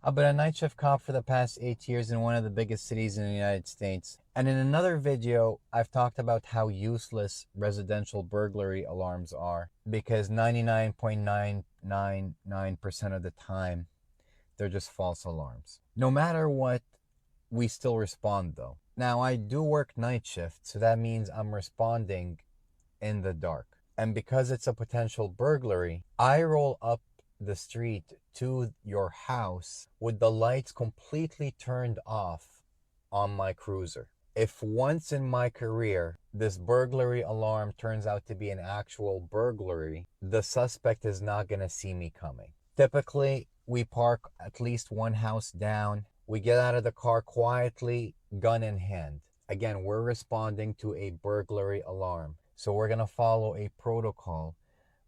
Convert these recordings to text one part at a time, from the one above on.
I've been a night shift cop for the past 8 years in one of the biggest cities in the United States. And in another video, I've talked about how useless residential burglary alarms are because 99.999% of the time, they're just false alarms. No matter what, we still respond though. Now, I do work night shift, so that means I'm responding in the dark. And because it's a potential burglary, I roll up the street to your house with the lights completely turned off on my cruiser. If once in my career this burglary alarm turns out to be an actual burglary, the suspect is not going to see me coming. Typically, we park at least one house down. We get out of the car quietly, gun in hand. Again, we're responding to a burglary alarm. So we're going to follow a protocol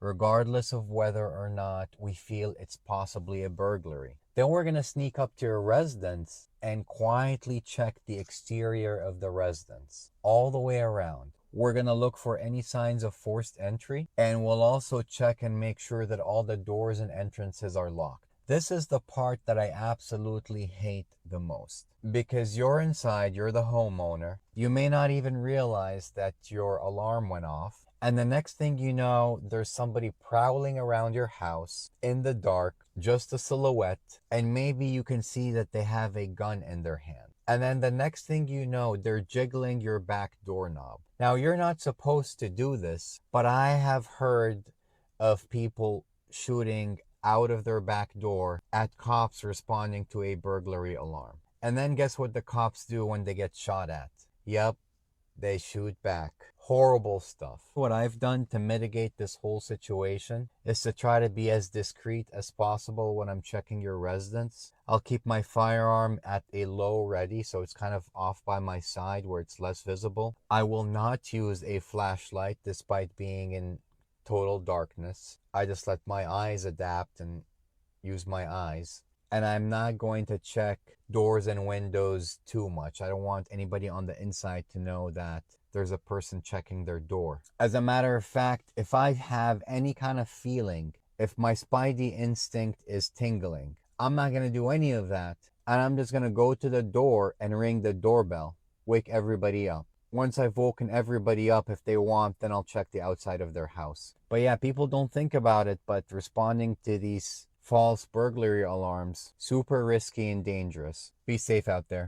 regardless of whether or not we feel it's possibly a burglary. Then we're going to sneak up to your residence and quietly check the exterior of the residence all the way around. We're going to look for any signs of forced entry, and we'll also check and make sure that all the doors and entrances are locked. This is the part that I absolutely hate the most because you're inside, you're the homeowner. You may not even realize that your alarm went off. And the next thing you know, there's somebody prowling around your house in the dark, just a silhouette, and maybe you can see that they have a gun in their hand. And then the next thing you know, they're jiggling your back doorknob. Now, you're not supposed to do this, but I have heard of people shooting out of their back door at cops responding to a burglary alarm. And then guess what the cops do when they get shot at? Yep, they shoot back. Horrible stuff. What I've done to mitigate this whole situation is to try to be as discreet as possible when I'm checking your residence. I'll keep my firearm at a low ready, so it's kind of off by my side where it's less visible. I will not use a flashlight despite being in total darkness. I just let my eyes adapt and use my eyes. And I'm not going to check doors and windows too much. I don't want anybody on the inside to know that there's a person checking their door. As a matter of fact, if I have any kind of feeling, if my spidey instinct is tingling, I'm not going to do any of that. And I'm just going to go to the door and ring the doorbell, wake everybody up. Once I've woken everybody up, if they want, then I'll check the outside of their house. But yeah, people don't think about it, but responding to these false burglary alarms, super risky and dangerous. Be safe out there.